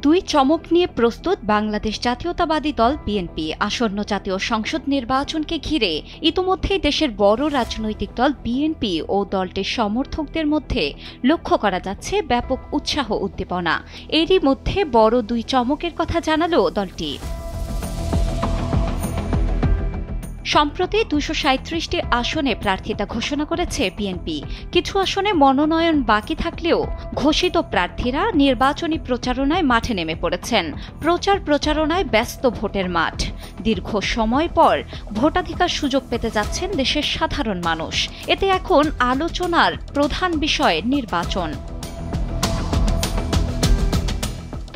দুই চমক নিয়ে প্রস্তুত বাংলাদেশ জাতীয়তাবাদী দল বিএনপি। আসন্ন জাতীয় সংসদ নির্বাচনকে ঘিরে ইতোমধ্যেই দেশের বড় রাজনৈতিক দল বিএনপি ও দলটির সমর্থকদের মধ্যে লক্ষ্য করা যাচ্ছে ব্যাপক উৎসাহ উদ্দীপনা। এরই মধ্যে বড় দুই চমকের কথা জানালো দলটি। সম্প্রতি ২৩৭টি আসনে প্রার্থিতা ঘোষণা করেছে বিএনপি। কিছু আসনে মনোনয়ন বাকি থাকলেও ঘোষিত প্রার্থীরা নির্বাচনী প্রচারণায় মাঠে নেমে পড়েছেন। প্রচারণায় ব্যস্ত ভোটের মাঠ। দীর্ঘ সময় পর ভোটাধিকার সুযোগ পেতে যাচ্ছেন দেশের সাধারণ মানুষ। এতে এখন আলোচনার প্রধান বিষয় নির্বাচন।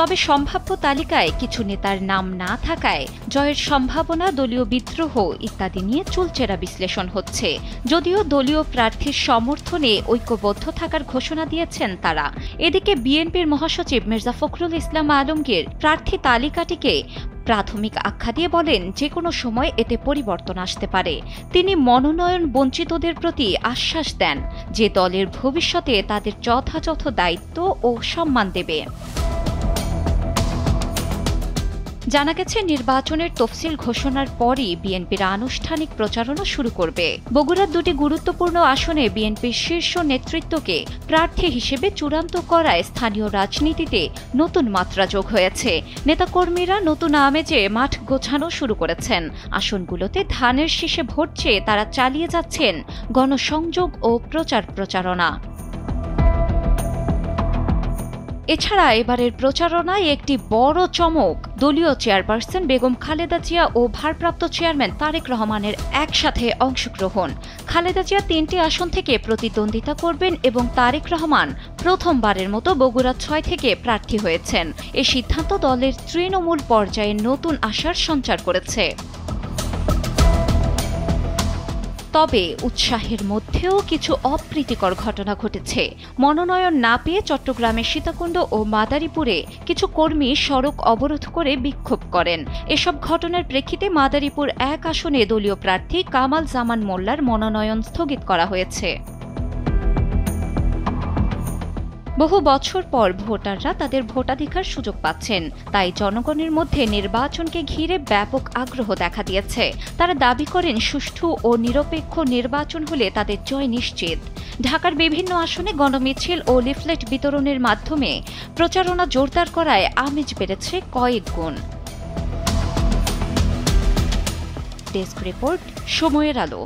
তবে সম্ভাব্য তালিকায় কিছু নেতার নাম না থাকায় জয়ের সম্ভাবনা, দলীয় বিদ্রোহ ইত্যাদি নিয়ে চুলচেরা বিশ্লেষণ হচ্ছে। যদিও দলীয় প্রার্থীর সমর্থনে ঐক্যবদ্ধ থাকার ঘোষণা দিয়েছেন তারা। এদিকে বিএনপির মহাসচিব মির্জা ফখরুল ইসলাম আলমগীর প্রার্থী তালিকাটিকে প্রাথমিক আখ্যা দিয়ে বলেন, যে কোনো সময় এতে পরিবর্তন আসতে পারে। তিনি মনোনয়ন বঞ্চিতদের প্রতি আশ্বাস দেন যে দলের ভবিষ্যতে তাদের যথাযথ দায়িত্ব ও সম্মান দেবে। জানা গেছে, নির্বাচনের তফসিল ঘোষণার পরই বিএনপির আনুষ্ঠানিক প্রচারণা শুরু করবে। বগুড়ার দুটি গুরুত্বপূর্ণ আসনে বিএনপির শীর্ষ নেতৃত্বকে প্রার্থী হিসেবে চূড়ান্ত করায় স্থানীয় রাজনীতিতে নতুন মাত্রা যোগ হয়েছে। নেতাকর্মীরা নতুন আমেজে মাঠ গোছানো শুরু করেছেন। আসনগুলোতে ধানের শীষে ভোট চেয়ে তারা চালিয়ে যাচ্ছেন গণসংযোগ ও প্রচারণা। এছাড়া এবারের প্রচারণায় একটি বড় চমক, দলীয় চেয়ারপারসন বেগম খালেদা জিয়া ও ভারপ্রাপ্ত চেয়ারম্যান তারেক রহমানের একসাথে অংশগ্রহণ। খালেদা জিয়া ৩টি আসন থেকে প্রতিদ্বন্দ্বিতা করবেন এবং তারেক রহমান প্রথমবারের মতো বগুড়া ৬ থেকে প্রার্থী হয়েছেন। এ সিদ্ধান্ত দলের তৃণমূল পর্যায়ে নতুন আশার সঞ্চার করেছে। তবে উৎসাহের মধ্যেও কিছু অপ্রীতিকর ঘটনা ঘটেছে। মনোনয়ন না পেয়ে চট্টগ্রামের সীতাকুণ্ড ও মাদারীপুরে কিছু কর্মী সড়ক অবরোধ করে বিক্ষোভ করেন। এসব ঘটনার প্রেক্ষিতে মাদারীপুর ১ আসনে দলীয় প্রার্থী কামাল জামান মোল্লার মনোনয়ন স্থগিত করা হয়েছে। বহু বছর পর ভোটাররা তাদের ভোটাধিকার সুযোগ পাচ্ছেন, তাই জনগণের মধ্যে নির্বাচনকে ঘিরে ব্যাপক আগ্রহ দেখা দিয়েছে। তারা দাবি করেন, সুষ্ঠু ও নিরপেক্ষ নির্বাচন হলে তাদের জয় নিশ্চিত। ঢাকার বিভিন্ন আসনে গণমিছিল ও লিফলেট বিতরণের মাধ্যমে প্রচারণা জোরদার করায় আমেজ বেড়েছে কয়েক গুণ। ডেস্ক রিপোর্ট, সময়ের আলো।